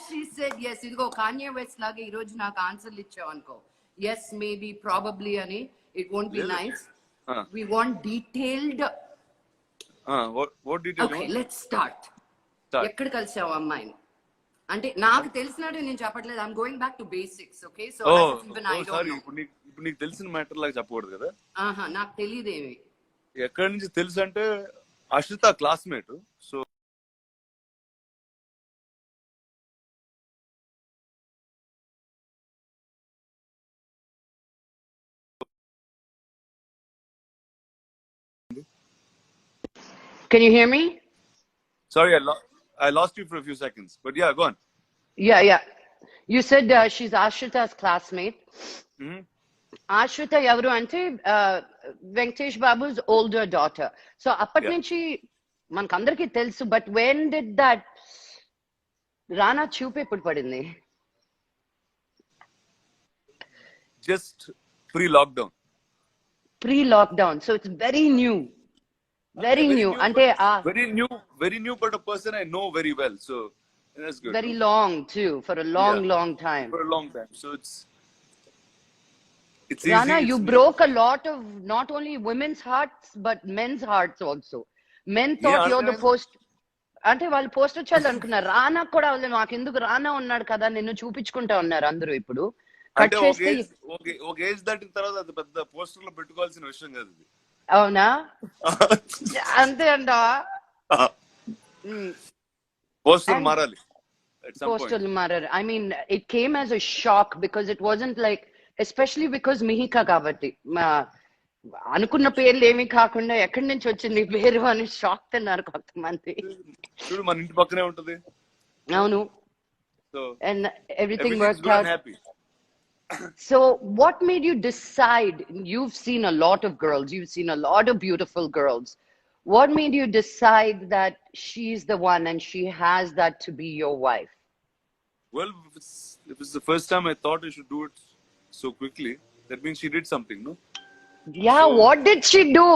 she said yes. Idigo Kanye West lage ee roju naaku answer ichavu anko. Yes, maybe, probably ani. It won't be nice. We want detailed. What detail? Okay, let's start. ఎక్కడ కలిసావు అమ్మాయిని అంటే నాకు తెలిసినట్టు నేను చెప్పట్లేదు. I'm going back to basics. Okay, so sorry, ఇప్పుడు నీకు తెలిసిన మ్యాటర్ లాగా చెప్పకూడదు కదా. నాకు తెలియదేమి. ఎక్కడి నుంచి తెలుసు అంటే Ashritha classmate. So Can you hear me? Sorry, I lost you for a few seconds, but yeah, go on. Yeah. You said she's Ashrita's classmate. Ashrita ఎవరు అంటే వెంకటేష్ బాబు's older daughter. So అప్పటి నుంచి మనకందరికీ తెలుసు. But when did that రానా చూపు ఎప్పుడు పడింది? Just pre-lockdown. So it's very new. Very new. Ante very new, but a person I know very well, so that's good. Very long too, for a long time. For a long time, so it's Rana, easy. you broke a lot of not only women's hearts but men's hearts also. Men thought you're the post. అంటే వాళ్ళు poster చేయాలనుకున్నారు. రానా కూడా నాకు ఎందుకు రానా ఉన్నాడు కదా నిన్ను చూపించుకుంటా ఉన్నారు అందరూ. ఇప్పుడు కట్ చేస్తే ఒక ఏజ్ దాటిన తర్వాత అది పెద్ద పోస్టర్ లో పెట్టుకోవాల్సిన విషయం కాదు ఇది. అవునా? అంతే అంట. పోస్టర్ మారాలి. పోస్టర్లు మారారు. I mean, it came as a shock because it wasn't like, especially because Mihika కాబట్టి అనుకున్న పేర్లు ఏమి కాకుండా ఎక్కడి నుంచి వచ్చింది పేరు అని షాక్ తిన్నారు కొంతమంది. చూడు మన ఇంటి పక్కనే ఉంటది. అవును. So and everything worked out. Happy. So what made you decide? You've seen a lot of girls, you've seen a lot of beautiful girls. What made you decide that she's the one and she has that to be your wife? Well, if it's the first time I thought I should do it so quickly, that means she did something, no? Yeah, so, what did she do?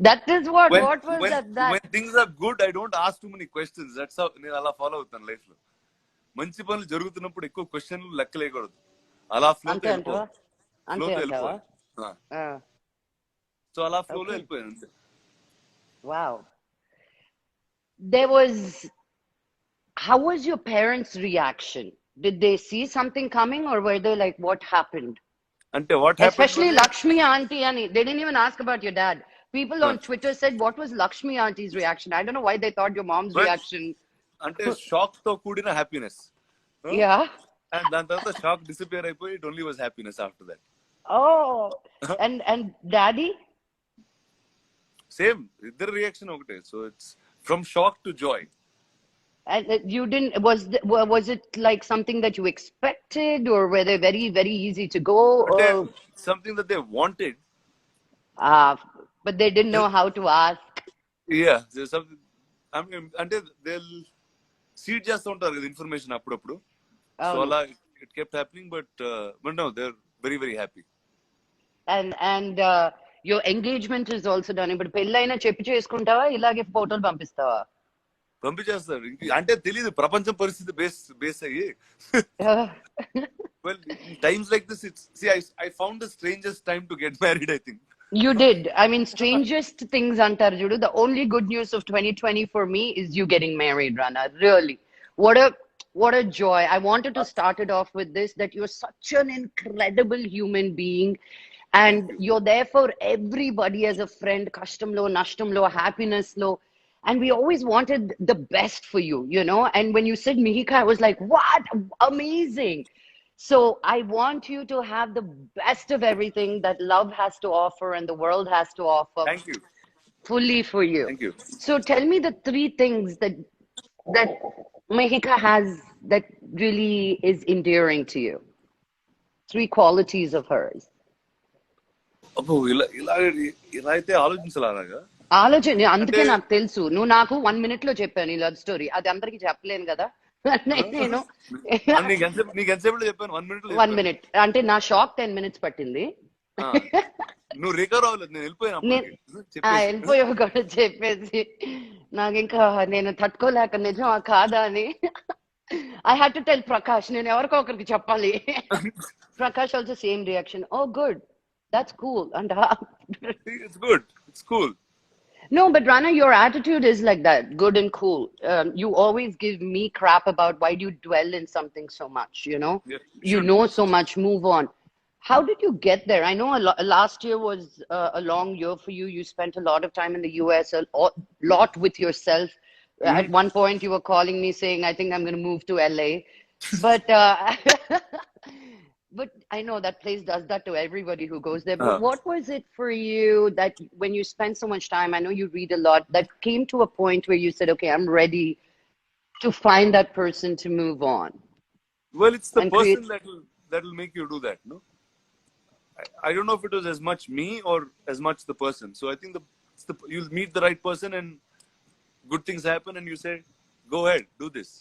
That is what was that? When things are good, I don't ask too many questions. That's how నేను అలా follow అవుతాను life లో. మంచి పనులు జరుగుతున్నప్పుడు ఎక్కువ క్వశ్చన్లు లెక్కలేయకూడదు. అలా ఫ్లో సో అలా ఫ్లోలో వెళ్ళిపోయాను అంతే. Wow. There was, how was your parents' reaction? Did they see something coming or were they like, what happened? Ante what happened? Especially Lakshmi auntie, and they didn't even ask about your dad. People on Twitter said, what was Lakshmi auntie's reaction? I don't know why they thought your mom's reaction. Ante shock to కూడిన happiness. Yeah. And దాని తర్వాత shock disappear అయిపోయి it only was happiness after that. Oh. And daddy? Same. Their reaction ఒకటే. So it's from shock to joy. And you didn't, was it like something that you expected or were they very, very easy to go? Or something that they wanted. But they didn't know how to ask. Yeah. There's something, I mean, అంటే they'll seed చేస్తూ ఉంటారు కదా information అప్పుడప్పుడు. So it kept happening, but no, they're very, very happy. And your engagement is also done. But పెళ్ళైనా చెప్పి చేసుకుంటావా ఇలాగే ఫోటోలు పంపిస్తావా? పంపించేస్తారు. అంటే తెలియదు ప్రపంచం పరిస్థితి బేస్ అయ్యి. Well, in times like this, I found the strangest time to get married, I think. You did. I mean, strangest things antar judu. The only good news of 2020 for me is you getting married, Rana. Really. What a joy. I wanted to start it off with this, that you're such an incredible human being and you're there for everybody as a friend, kashtamlo, nashtamlo, happiness lo. And we always wanted the best for you, you know. And when you said Mihika, I was like, what? Amazing. So I want you to have the best of everything that love has to offer and the world has to offer. Thank you. Fully for you. Thank you. So tell me the 3 things that Mihika has that really is endearing to you. 3 qualities of hers. అబ్బో ఇలా అయితే ఆలోచించాలగా. ఆలోచన అందుకే నాకు తెలుసు. నువ్వు నాకు 1 minute లో చెప్పాను ఈ లవ్ స్టోరీ. అది అందరికి చెప్పలేను కదా నేను. చెప్పాను 1 minute అంటే నా షాక్ 10 minutes పట్టింది. నువ్వు రికవర్ అవ్వలేదు, నేను వెళ్ళిపోయావు కూడా చెప్పేసి నాకు ఇంకా నేను తట్టుకోలేక నిజం కాదా అని. I had to tell Prakash, నేను ఎవరికో ఒకరికి చెప్పాలి. Prakash also same reaction. Oh, good. That's cool. And It's good. It's cool. no, but Rana, your attitude is like that, good and cool. You always give me crap about why do you dwell in something so much, you know? Yeah, you You should. know so much, move on. How did you get there? I know last year was a long year for you. You spent a lot of time in the US, lot with yourself. At Mhm. one point, you were calling me saying, I think I'm going to move to LA. But but I know that place does that to everybody who goes there. But Uh, what was it for you that when you spend so much time, I know you read a lot, that came to a point where you said, okay, I'm ready to find that person to move on well, it's the and create. person that will make you do that. No, I don't know if it was as much me or as much the person. So I think you'll meet the right person and good things happen, and you say, "Go ahead, do this."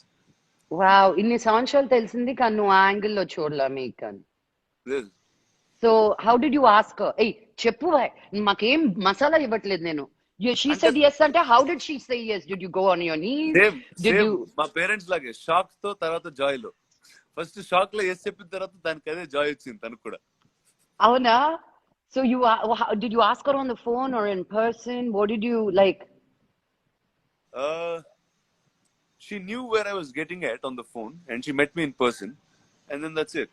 Wow, ఇన్ని సంవత్సరాలు తెలిసింది కానీ నువ్వు ఆ యాంగిల్లో చూడలే మీకని. This. So how did you ask her? Hey, చెప్పు మాకేం మసాలా ఇవ్వట్లేదు నేను. She అంటే said yes అంటే how did she say yes? Did you go on your knees? Same Did same you మా పేరెంట్స్ లాగే షాక్ తో తర్వాత జాయ్ లో ఫస్ట్ షాక్ లో ఎస్ చెప్పిన తర్వాత దానికి అదే జాయ్ వచ్చింది తనకు కూడా. అవునా? So did you ask her on the phone or in person? What did you like? She knew where I was getting at on the phone, and she met me in person, and then that's it.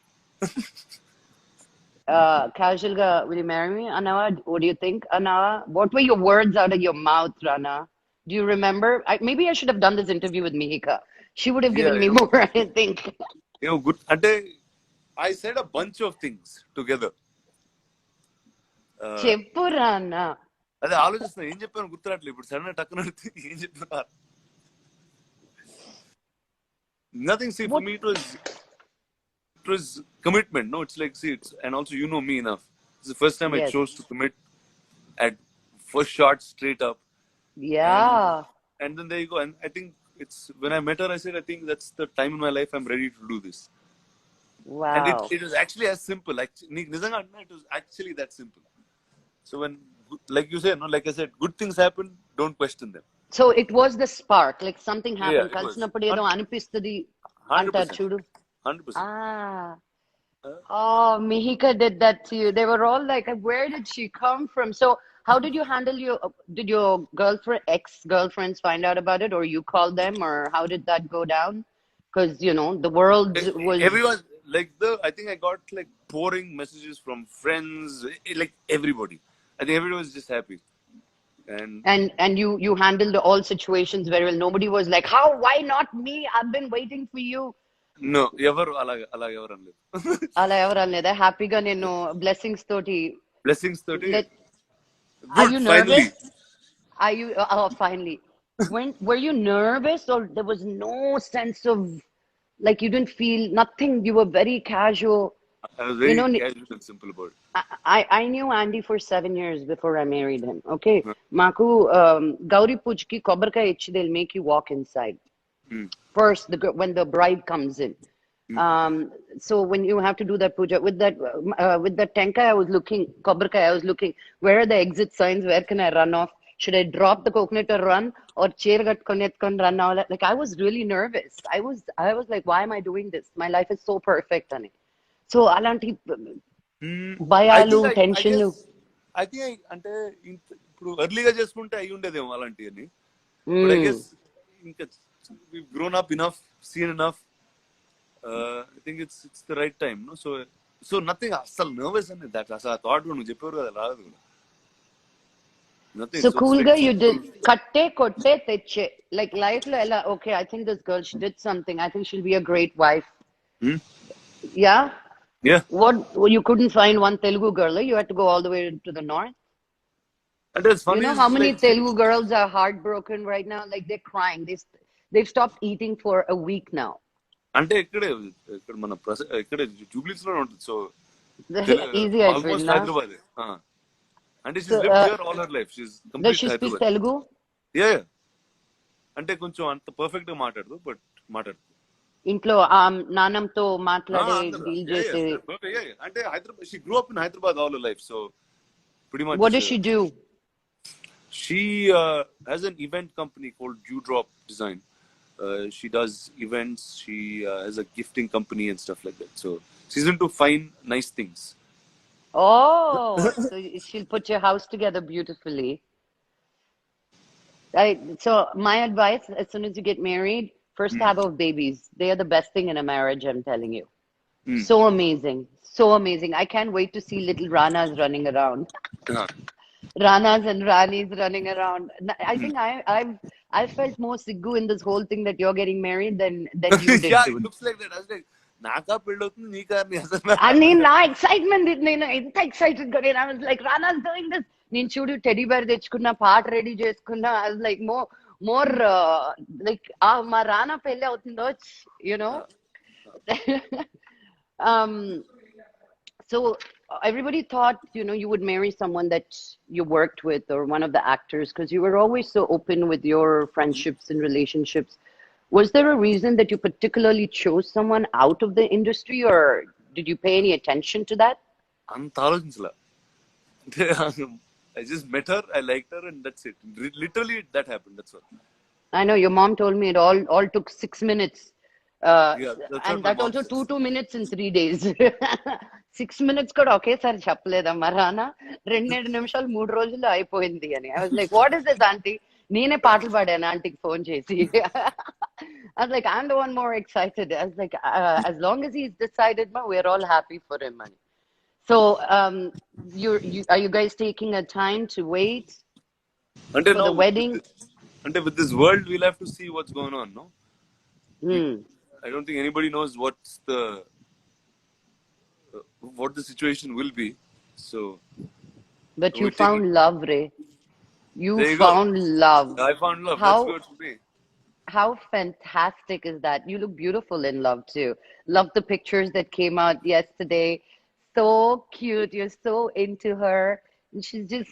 Casual ga, will you marry me? Anawa, what do you think? Anawa, what were your words out of your mouth, Rana? Do you remember? Maybe I should have done this interview with Mihika. She would have Yeah, given me more, I think. good. అంటే I said a bunch of things together. చెప్పు Rana. అదే ఆలోచిస్తున్నా ఏం చెప్పాను గుర్తురాట్లేదు ఇప్పుడు sudden టక్కున ఏం చెప్పినా. Nothing. See, for What? me it was commitment. No, it's like, see, and also you know me enough. It's the first time I Yes. chose to commit at first shot straight up, and Yeah. and then there you go. And I think it's when I met her, I said I think that's the time in my life I'm ready to do this. And Wow. it was actually as simple. Nizanga, it was actually that simple. So when, like you said, no, like I said, good things happen. Don't question them. So it was the spark, like something Yeah, happened. it was కలిసినప్పుడు ఏదో అనిపిస్తుంది అంటారు 100%, చూడు. 100%. Ah. Oh, Mihika did that to you. They were all like, where did she come from? So how did you handle did your ex-girlfriends find out about it, or you called them, or how did that go down? Because, you know, the world was, Everyone, like I think I got like pouring messages from friends, like everybody. I think everyone was just happy. And and you handled all situations very well. Nobody was like, how, why not me? I've been waiting for you. no, ఎవరు అలా ఎవరు అనలేదు. అలా ఎవరు అనలేదా? హ్యాపీగా నేను blessings తోటి. Blessings తోటి Are good you finally. nervous? Are you? Oh, finally. Were you nervous, or there was no sense of, like, you didn't feel nothing? You were very casual. I was You very know, casual and simple about it. I knew Andy for 7 years before I married him. Okay, Maku Gauri Pujki Kobarka ich, they'll make you walk inside first. When the bride comes in. So when you have to do that puja with that tenkai, I was looking kobarkai. I was looking, where are the exit signs? Where can I run off? Should I drop the coconut or run, or chair gatkonetkan run now? Like, I was really nervous. I was like, why am I doing this? My life is so perfect, honey. So alanti I bayalu think I tension. guess I think అంటే ఇప్పుడు ఎర్లీగా చేసుకుంటే అయి ఉండేదేమో అలాంటివన్నీ. But I guess ఇంకా we've grown up enough, seen enough. I think it's the right time, no? So nothing అసలు nervous అనేది that అసలు ఆ thought నువ్వు చెప్పారు కదా రాదు కూడా. Nothing. So So it's cool like guy, you did simple. katte kotte teche. Like life lo ella. Okay, I think this girl, she did something. I think she'll be a great wife. Yeah. Yeah. What, you couldn't find one Telugu girl, eh? You had to go all the way to the north. And it's You funny know is how many like Telugu girls are heartbroken right now? Like, they're crying. They've stopped eating for a week now. అంటే ఇక్కడ మన ఇక్కడ జూబ్లీస్ లో ఉంటుంది. So Easy almost అయిపోయిందా? హైదరాబాద్. అంటే So, she's lived here all her life. She's does complete she speak Hyderabad. Telugu? Yeah, అంటే కొంచెం అంత పర్ఫెక్ట్ గా మాట్లాడదు, బట్ మాట్లాడదు. ఇంట్లో నాన్నంతో మాట్లాడే డీల్ చేసే. అంటే Hyderabad, she grew up in Hyderabad all her life. So pretty much What does she do? she has an event company called Dewdrop Design. She does events. She has a gifting company and stuff like that. So she's into fine, nice things. Oh, so she'll put your house together beautifully. Right. So my advice, as soon as you get married, first Mm. have babies. They are the best thing in a marriage, I'm telling you. Mm. So amazing. So amazing. I can't wait to see little Ranas running around. Uh, Ranas and Ranis running around. I mm. think I felt more siggu in this whole thing that you're getting married than you did, Yeah, it dude. looks like that. I was like, Naka పెళ్ళవుతుంది నీ కార్ని అసలు And నా excitement నేను ఎంత excited గా నేను I was like Rana's doing this నేను చూడు టెడీ బేర్ తెచ్చుకున్నా పాట రెడీ చేసుకున్నా I was like more like మా రానా పెళ్ళి అవుతుందో you know um so everybody thought you would marry someone that you worked with or one of the actors because you were always so open with your friendships and relationships. Was there a reason that you particularly chose someone out of the industry, or did you pay any attention to that? అంత ఆలోచించలా అంటే I just met her, I liked her, and that's it. Literally, that happened. That's all. I know your mom told me it all took 6 minutes, Yeah, that's and what my that mom also says. two minutes in 3 days. 6 minutes కూడా ఒకేసారి చెప్పలేదమ్మా రానా 2 నిమిషాలు 3 రోజుల్లో అయిపోయింది అని. I was like, what is this, auntie? నేనే పాటలు పాడాను ఆంటీకి ఫోన్ చేసి. I was like, I'm the one more excited. I was like, as long as he's decided, ma, we're all happy for him, man. So, are you guys taking a time to wait అంటే for no, the wedding? అంటే with this world, we'll have to see what's going on, no? Hmm. I don't think anybody knows what the situation will be. So But you we're taking. found love, Ray. You There you go. found love. I found love. That's How good for me. how fantastic is that? You look beautiful in love too. Love the pictures that came out yesterday. So cute. You're so into her. And she's just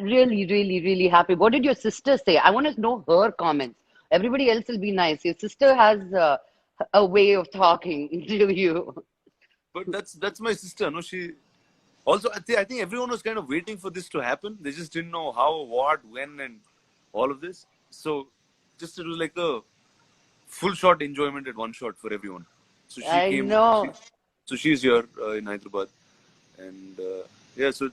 really, really, really happy. What did your sister say? I want to know her comments. Everybody else will be nice. Your sister has a way of talking to you. But that's my sister. No, she also. I think everyone was kind of waiting for this to happen. They just didn't know how, what, when, and all of this. So just it was like a full shot enjoyment at one shot for everyone. So she I came. know. So she's here in Hyderabad, and yeah, so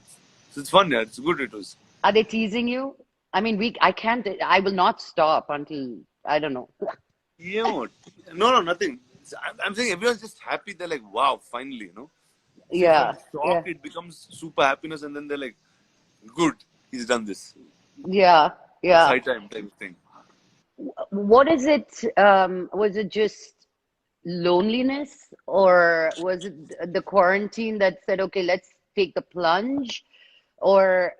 it's fun. Yeah, it's good. It was. Are they teasing you? I mean, I can't, I will not stop until, I don't know. Yeah, no, nothing. I'm saying everyone's just happy. They're like, wow, finally, See, from Yeah, shock yeah, it becomes super happiness, and then they're like, good, he's done this. yeah, It's yeah. high time type of thing. What is it? Was it just loneliness, or was it the quarantine that said, okay, let's take the plunge? Or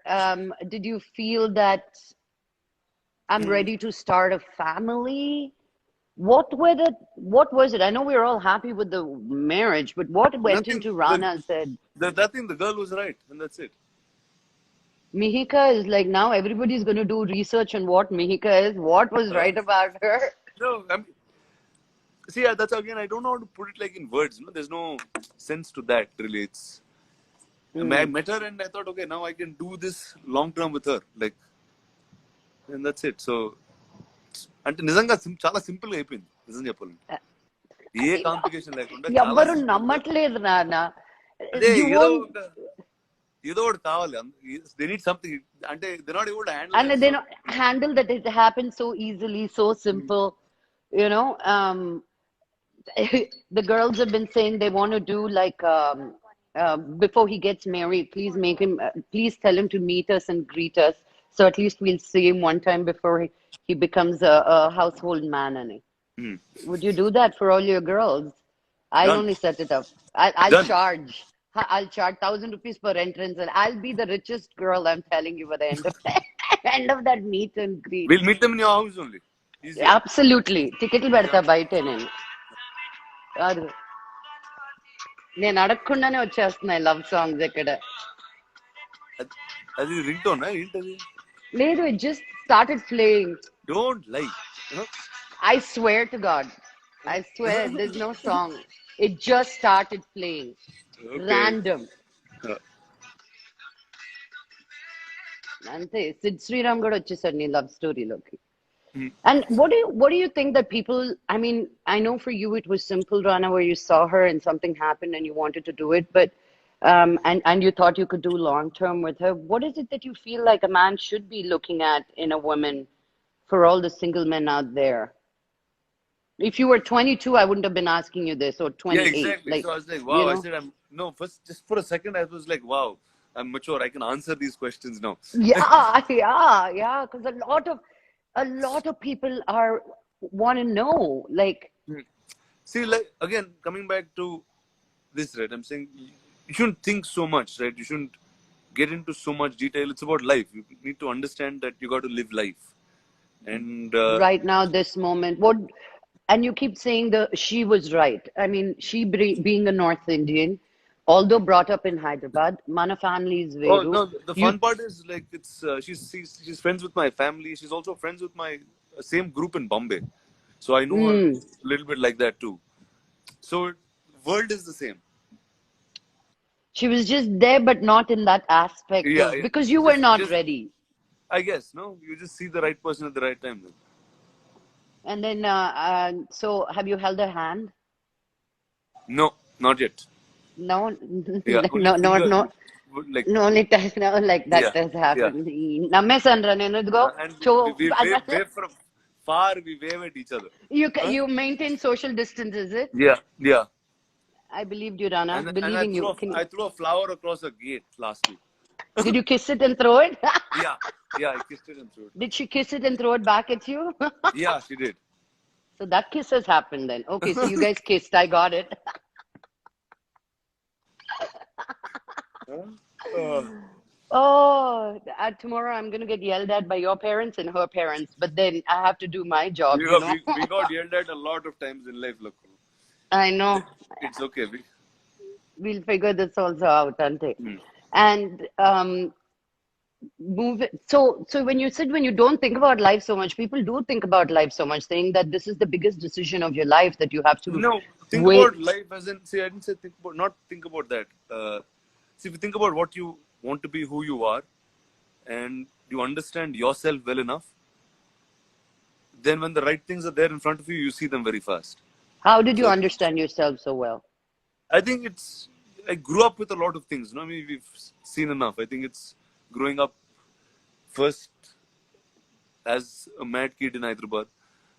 did you feel that I'm Hmm. ready to start a family? What was it? I know we were all happy with the marriage, but what went Nothing. into Rana and said, Nothing. The girl was right, and that's it. Mihika is like now everybody's going to do research on what Mihika is, what was Uh, right about her. no, see, that's again. I don't know how to put it like in words. There's no sense to that. Really, I Hmm. met her, and I thought, okay, now I can do this long term with her, like, and that's it. So, అంటే నిజంగా చాలా simple గా అయిపోయింది నిజం చెప్పాలంటే ఏ I know. Complication లేకుండా చాలా ఎవ్వరు సింపుల్ గా నమ్మట్లేదు నాన్న. అదే You ఏదో won't, ఒక ఏదో ఒకటి కావాలి దే నీడ్ సంథింగ్ అంటే they not able to handle and that they so don't handle that it happens so easily, so simple. You know, the girls have been saying they want to do like before he gets married, please please tell him to meet us and greet us. So at least we'll see him one time before he becomes a household man. And would you do that for all your girls? I'll done only set it up. I'll done charge. I'll charge 1,000 rupees per entrance, and I'll be the richest girl. I'm telling you by the end of end of that meet and greet. Will meet them in your house only easier Absolutely. టికెట్లు పెడతా బయటే నేను. కాదు, నేను అడగకుండానే వచ్చేస్తున్నాయి love songs ఇక్కడ. అది రింగ్ టోన్ ఏంటది లేదు, it just started playing. Don't lie I swear to God. I swear there's no song. It just started playing. Okay Random. అంతే సిద్ శ్రీరామ్ కూడా వచ్చేసాడు నీ లవ్ స్టోరీలోకి. Mm. And what do you think that people, I mean, I know for you it was simple, Rana, where you saw her and something happened and you wanted to do it, but and you thought you could do long term with her. What is it that you feel like a man should be looking at in a woman for all the single men out there? If you were 22, I wouldn't have been asking you this, or Yeah, 28. exactly. Like, So I was like, you wow. I know, said, I'm no. First, just for a second, I was like, wow. I'm mature. I can answer these questions now. yeah, yeah, because a lot of people are want to know, like, Hmm. See, like again, coming back to this, right? I'm saying you shouldn't think so much, right? You shouldn't get into so much detail. It's about life. You need to understand that you got to live life, and right now, this moment. What, and you keep saying the she was right. I mean, she being a North Indian, although brought up in Hyderabad, mana family is oh Veru. no, the You, fun part is like it's she's friends with my family. She's also friends with my same group in Bombay, so I know her mm, a little bit like that too. So world is the same. she was just there, but not in that aspect Yeah, of because it's you were not just ready. I guess no, you just see the right person at the right time. Then. And then, so have you held her hand? No, not yet. No, Yeah, only no, no, finger no. like No, it does not like that yeah, does yeah. happen. Namme go. And So wave from far. We wave at each other. Huh? you maintain social distance, is it? Yeah, yeah. I believed you, Rana. And I Believing you. I threw a flower across a gate last week. Did you kiss it and throw it? Yeah, yeah. I kissed it and threw it. Did she kiss it and throw it back at you? Yeah, she did. So that kiss has happened then. Okay, so you guys kissed. I got it. Huh? Uh, Oh, tomorrow I'm going to get yelled at by your parents and her parents, but then I have to do my job, we got yelled at a lot of times in life, look. I know. It's okay. We'll figure this also out, Ante. Hmm. And move it. So when you said when you don't think about life so much, people do think about life so much, saying that this is the biggest decision of your life that you have to No, think wait. about life as in, see, I didn't say think about, not think about that. See, if you think about what you want to be, who you are, and you understand yourself well enough, then when the right things are there in front of you, you see them very fast. How did you So understand yourself so well? I think I grew up with a lot of things. I mean, we've seen enough. I think it's growing up first as a mad kid in Hyderabad.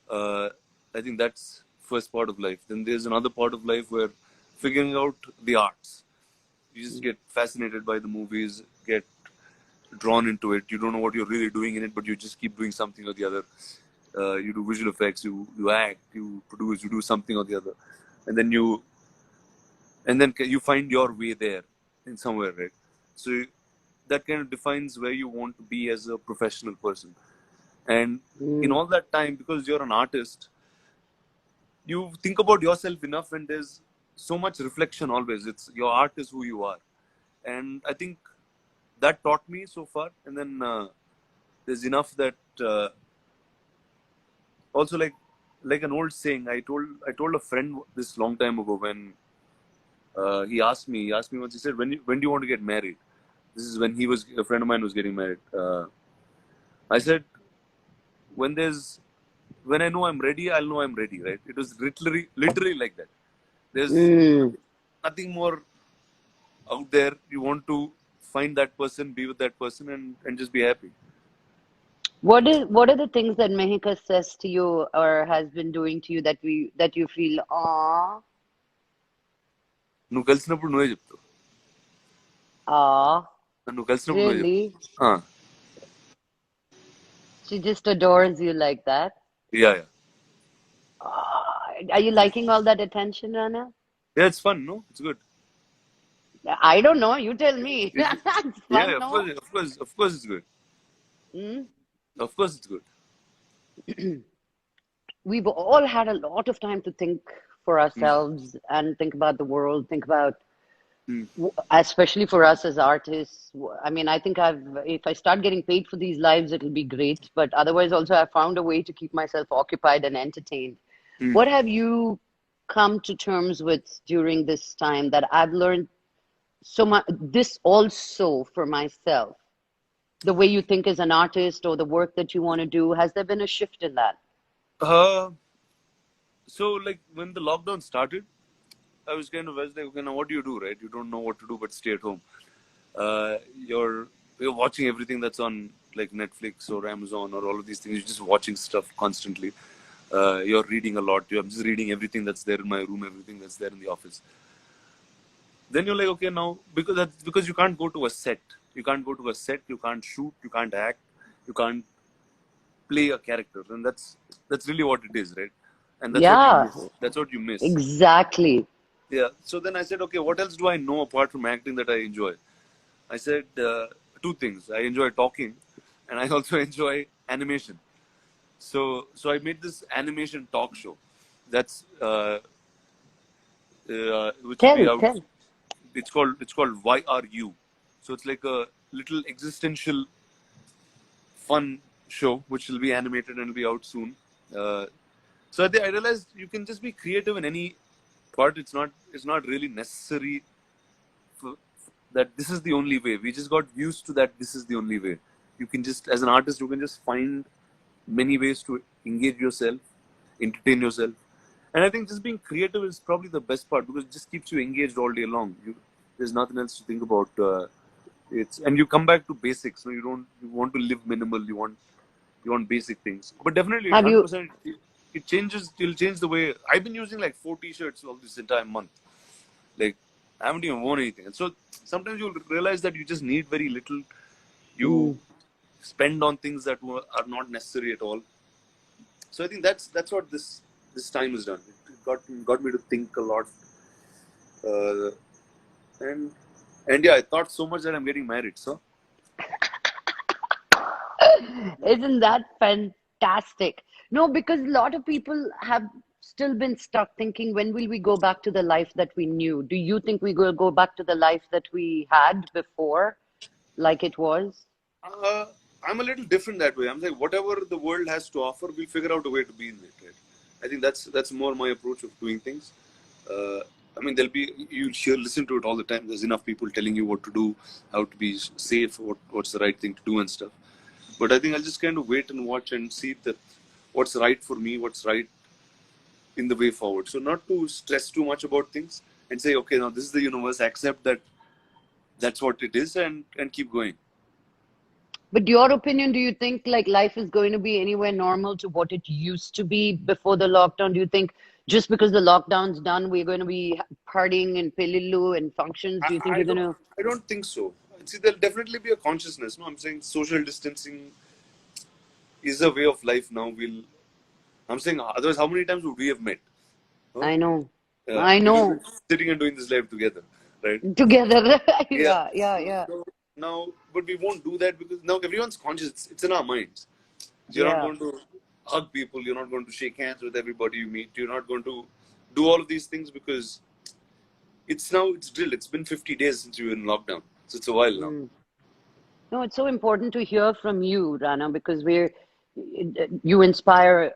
Uh, I think that's first part of life. Then there's another part of life where figuring out the arts. You just get fascinated by the movies, get drawn into it. You don't know what you're really doing in it, but you just keep doing something or the other. You do visual effects, you act, you produce, you do something or the other, and then you find your way there in somewhere, right? So that kind of defines where you want to be as a professional person. And in Mm. all that time, because you're an artist, you think about yourself enough, and there's so much reflection always. It's your art is who you are, and I think that taught me so far. And then there's enough that also like an old saying. I told a friend this long time ago when he asked me once. He said, when do you want to get married? This is when a friend of mine was getting married. I said, when I know I'm ready, I'll know I'm ready, right? It was literally like that. There's Mm. nothing more out there. You want to find that person, be with that person, and just be happy. What are the things that Mehika says to you or has been doing to you that you feel, ah, నువ్వు కలిసినప్పుడు నువ్వే చెప్తావు ah, నువ్వు కలిసినప్పుడు నువ్వే really? చెప్తావు She just adores you like that. Yeah yeah Ah, are you liking all that attention, Rana? yeah, it's fun, no? It's good. I don't know. You tell me. It- It's yeah, fun, no? of course it's good. Mm? Of course it's good. We've all had a lot of time to think for Mm. ourselves and think about the world, think about, Mm. especially for us as artists. I mean, I think if I start getting paid for these lives, it'll be great. But otherwise, also, I've found a way to keep myself occupied and entertained. Mm. What have you come to terms with during this time that I've learned so much? This also for myself. the way you think as an artist or the work that you want to do? Has there been a shift in that? Uh, so like when the lockdown started, I was like, okay, now what do you do, right? You don't know what to do but stay at home. Uh, you're you're watching everything that's on like Netflix or Amazon or all of these things. You're just watching stuff constantly. You're reading a lot. I'm just reading everything that's there in my room, everything that's there in the office. Then you're like, okay, now because you can't go to a set. You can't go to a set. You can't shoot. You can't act. You can't play a character, and that's really what it is, right? And that's what you Yeah, miss. That's what you miss. exactly. Yeah. So then I said, okay, what else do I know apart from acting that I enjoy? I said two things. I enjoy talking, and I also enjoy animation. So I made this animation talk show. That's which will be Tell, out. tell. It's called Why Are You? So it's like a little existential fun show which will be animated and will be out soon. So I realized you can just be creative in any part. It's not really necessary for, that this is the only way. We just got used to that this is the only way. You can just, as an artist, you can just find many ways to engage yourself, entertain yourself. And I think just being creative is probably the best part because it just keeps you engaged all day long. There's nothing else to think about. And you come back to basics. So you want to live minimal. You want basic things. But definitely, Have you 100%. It changes. It'll change the way I've been using like 4 T-shirts all this entire month. Like I haven't even worn anything. And so sometimes you'll realize that you just need very little. You mm, spend on things that are not necessary at all. So I think that's what this time has done. It got me to think a lot, uh, and and yeah, I thought so much that I'm getting married. So isn't that fantastic? No, because a lot of people have still been stuck thinking, when will we go back to the life that we knew? Do you think we will go back to the life that we had before, like it was? uh, I'm a little different that way. I'm like whatever the world has to offer, we'll figure out a way to be in it. Right? I think that's more my approach of doing things. Uh, I mean, listen to it all the time. There's enough people telling you what to do, how to be safe, what's the right thing to do and stuff. But I think I'll just kind of wait and watch and see that what's right for me, what's right in the way forward. So not to stress too much about things and say, okay, now this is the universe, accept that that's what it is and keep going. But your opinion, do you think like life is going to be anywhere normal to what it used to be before the lockdown? Do you think just because the lockdown's done, we're going to be partying and pililoo and functions? I, Do you think I you're going don't to? I don't think so. See, there'll definitely be a consciousness. No, I'm saying social distancing is a way of life now. I'm saying otherwise, how many times would we have met? Huh? I know. I Because we're know. sitting and doing this live together, right? Together. Yeah. Yeah, yeah, yeah. So now, but we won't do that because now everyone's conscious. It's in our minds. You're not Yeah. going to hug people. You're not going to shake hands with everybody you meet. You're not going to do all of these things because it's drilled. It's been 50 days since you were in lockdown. So it's a while now. Mm. No, it's so important to hear from you, Rana, because you inspire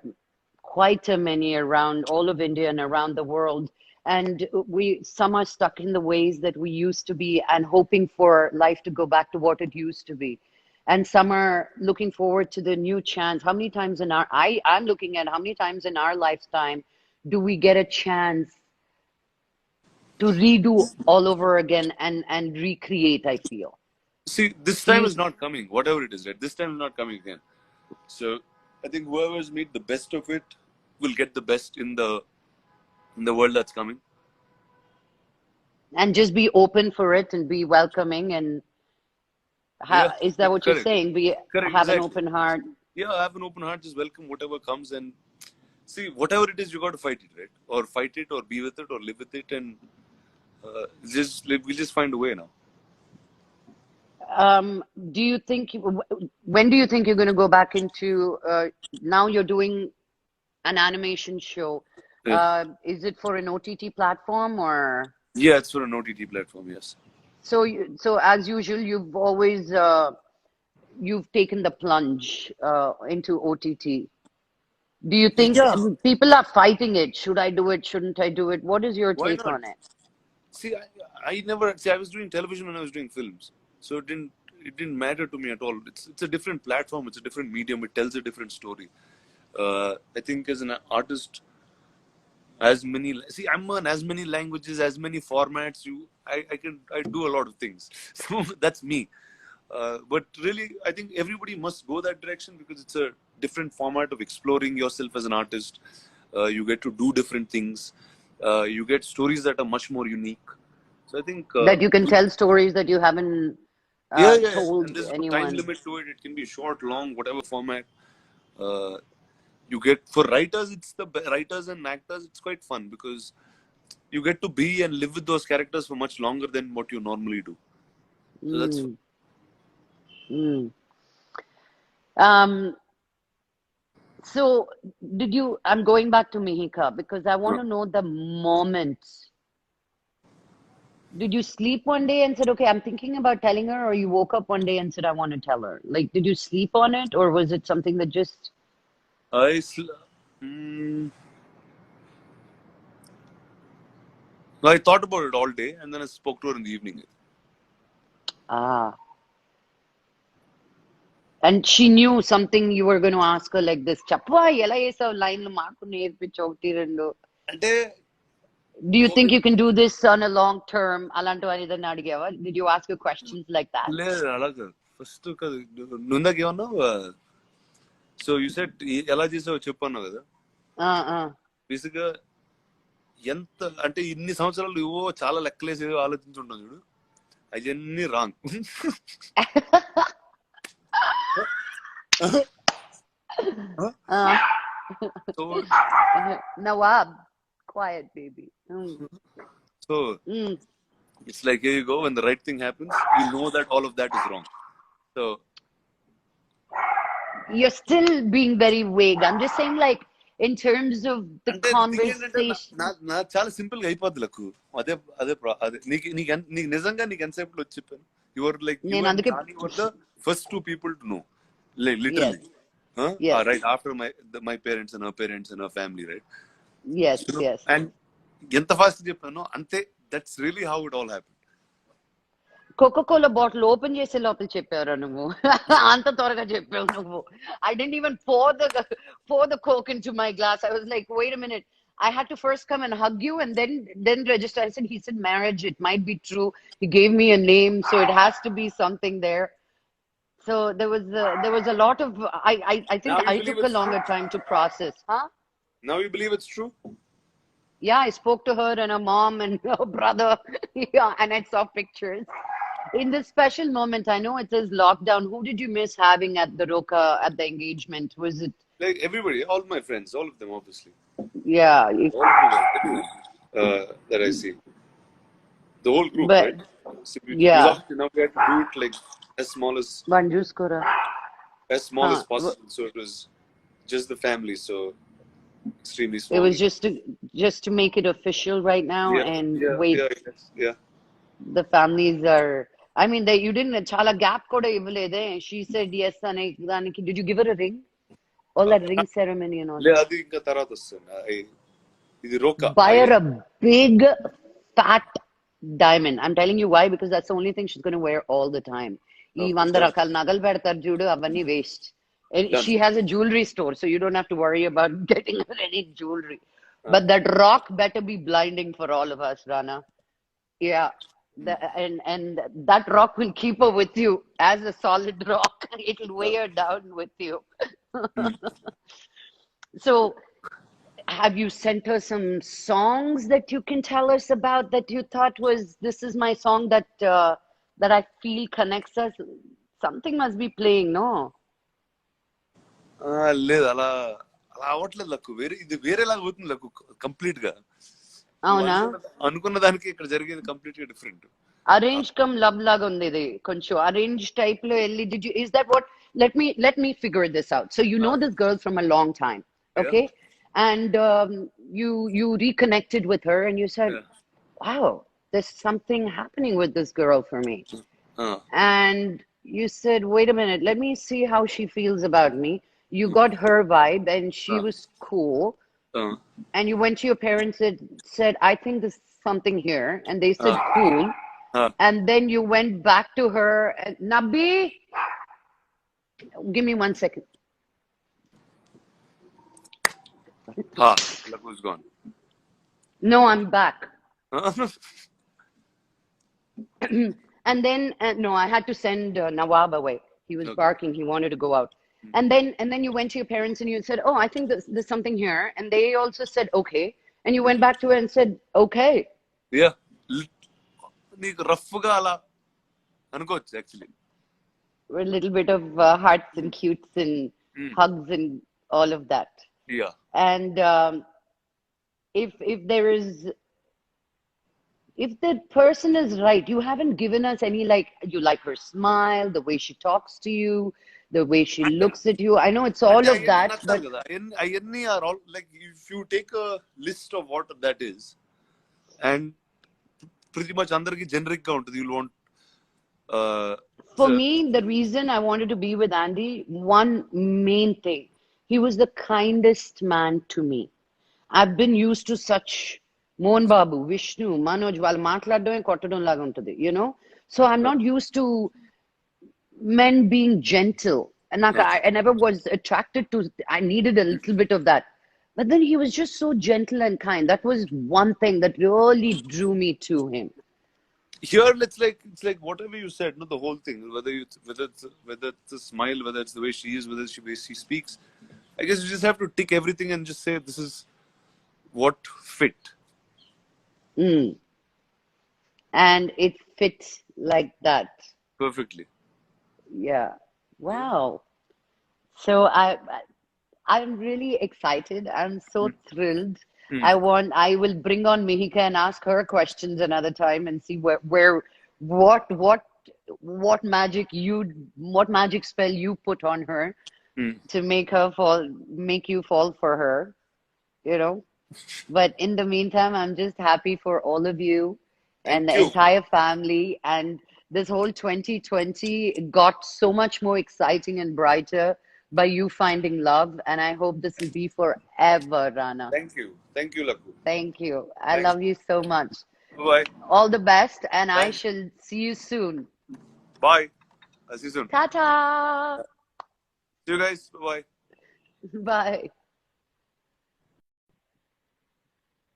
quite a many around all of India and around the world. And some are stuck in the ways that we used to be and hoping for life to go back to what it used to be. And some are looking forward to the new chance. How many times I'm looking at how many times in our lifetime do we get a chance to redo all over again and recreate, I feel. See, this Do time you is not coming. Whatever it is, right? This time is not coming again. So I think whoever's made the best of it will get the best in the world that's coming. and just be open for it and be welcoming and Yeah, is that what you're correct. saying? Correct, Have an exactly. open heart. Yeah, have an open heart, just welcome whatever comes and see whatever it is you got to fight it, right? Or fight it or be with it or live with it and we'll just find a way now. Do you think when do you think you're going to go back into now you're doing an animation show? Yeah. Is it for an OTT platform or Yeah, it's for an OTT platform, yes. so as usual you've always you've taken the plunge into OTT. Do you think Yeah. people are fighting it? Should I do it? Shouldn't I do it? What is your Why take not? on it? See, I never see. I was doing television when I was doing films, so it didn't matter to me at all. It's a different platform. It's a different medium. It tells a different story. I think as an artist, I'm on as many languages, as many formats. I do a lot of things. So that's me. But really, I think everybody must go that direction because it's a different format of exploring yourself as an artist. You get to do different things. You get stories that are much more unique. So I think That you can tell stories that you haven't yeah, and told there's no time anyone. limit to it. It can be short, long, whatever format. Uh, you get for writers, writers and actors. It's quite fun because you get to be and live with those characters for much longer than what you normally do. So that's fun. Mm, mm. Um, so I'm going back to Mihika because I want Uh, to know the moment. Did you sleep one day and said, okay, I'm thinking about telling her, or you woke up one day and said, I want to tell her? Like, did you sleep on it, or was it something that just, I sl- mm, I thought about it all day and then I spoke to her in the evening. ah, and she knew something you were going to ask her like this, Chapwa, ela yesav line lo maaku nerpichu okti rendu. అంటే Do you think you can do this on a long term? Alantu anidana adigava? Did you ask her questions like that? లేదు అలాగా first కదా నువ్వు ఇందాక ఏమన్నావు so you set ఎలా చేసావో చెప్పన్నావు కదా Uh-uh. బేసిక్ గా ఎంత అంటే ఇన్ని సంవత్సరాలు ఇవో చాలా లెక్కలేసి ఆలోచించుంటాం చూడు అవన్నీ wrong Uh, so Nawab, quiet baby. Mm. So Mm. it's like here you go when the right thing happens you know that all of that is wrong so You're still being very vague. I'm just saying, like, in terms of the అంటే thing ఏంటంటే conversation. నా చాలా simple గా అయిపోద్ది లకు అదే అదే అదే నీకు నిజంగా నీకు ఎంతసేపు వచ్చి చెప్పాను యువర్ లైక్ యూ నేను అండ్ అందుకే Nani were the first two people to know yes, literally yes, right after my parents and her family right yes, yes. And ఎంత ఫాస్ట్ చెప్పానో అంతే that's really how it all happen Coca Cola bottle open చేసే లోపల చెప్పావురా నువ్వు అంత త్వరగా చెప్పావు నువ్వు I didn't even pour the coke into my glass. I was like, wait a minute. I had to first come and hug you and then register. I said, he said marriage. It might be true. He gave me a name, so it has to be something there. So there was a lot of I think Now you I believe took a it's true? longer time to process. Huh? Now you believe it's true? Yeah, I spoke to her and her mom and her brother. Yeah, and I saw pictures. In this special moment, I know it is lockdown. Who did you miss having at the Roka at the engagement? Was it? Like everybody, all my friends, all of them, obviously. Yeah, All of them, everyone that I see. The whole group, but right? So yeah, obviously now we had to do it like as small as Banjus Kora. Huh. possible. So it was just the family, so extremely It small. was just to make it official right now and wait. Yeah. The families are. I mean, that you didn't. Chala gap koda ivvalede. She said yes, daniki. Did you give her a ring? All that ring ceremony and all. లే అది ఇంకా తర్వాత వస్తుంది ఇది రోకా Buy her a big fat diamond. I'm telling you why, because that's the only thing she's going to wear all the time. ఈ వంద రకాల నగలు పెడతారు చూడు అవన్నీ waste. And she has a jewelry store, so you don't have to worry about getting her any jewelry. But that rock better be blinding for all of us, Rana. Yeah. And that rock will keep her with you as a solid rock. It'll weigh her down with you. So, have you sent her some songs that you can tell us about that you thought was this is my song that I feel connects us? Something must be playing, no? లేదు అలా అలా అవ్వట్లేదు luck ఇది వేరేలాగా అవుతుంది luck complete గా అవునా అనుకున్న దానికి ఇక్కడ జరిగేది కంప్లీట్ గా డిఫరెంట్ అరేంజ్ కమ్ లవ్ లాగా ఉంది ఇది కొంచెం అరేంజ్ టైప్ లో వెళ్ళి did you is that what let me figure this out so you know this girl from a long time okay and you reconnected with her and you said wow there's something happening with this girl for me and you said wait a minute let me see how she feels about me you got her vibe and she was cool and you went to your parents and said I think there's something here and they said cool Huh. And then you went back to her. And, Nabi, give me 1 second. Ha. Laku's gone. No, I'm back. Huh? And then no, I had to send Nawab away. He was Okay. barking. He wanted to go out. And then you went to your parents and you said, "Oh, I think there's something here." And they also said, "Okay." And you went back to her and said, "Okay." Yeah. నీకు రఫ్గా అలా అనుకోవచ్చు actually. A little bit of hearts and cutes and hugs and all of that. Yeah. And if there is, if the person is right, you haven't given us any, like, you like her smile, the way she talks to you, the way she అంటే looks at you. I know it's all అంటే of అవన్నీ that, నచ్చాలి but కదా. అవన్నీ are all like if you take a list of what that is and pretty much అందరికి generic గా ఉంటుంది. You want for me, the reason I wanted to be with Andy, one main thing, he was the kindest man to me. I've been used to such Mohan Babu, Vishnu, Manoj, వాళ్ళు మాట్లాడడమే కొట్టడం లాగా ఉంటుంది, you know? So I'm not used to men being gentle. And like, I never was attracted to, I needed a little bit of that. But then he was just so gentle and kind. That was one thing that really drew me to him. here it's like whatever you said, no, the whole thing, whether it's a smile, whether it's the way she is, whether she way she speaks, I guess you just have to tick everything and just say this is what fit Mm. And it fits like that. perfectly. Yeah. Wow. So I'm really excited. I'm so thrilled. I will bring on Mihika and ask her questions another time and see what magic spell you put on her to make you fall for her, you know. But in the meantime, I'm just happy for all of you and Thank the you. entire family. And this whole 2020 got so much more exciting and brighter by you finding love. And I hope this will be forever, Rana. Thank you Laku. Thank you. I Thanks. love you so much. Bye All the best. And I Thanks. shall see you soon. Bye. I'll see you soon. Ta-ta. See you guys. Bye. Bye.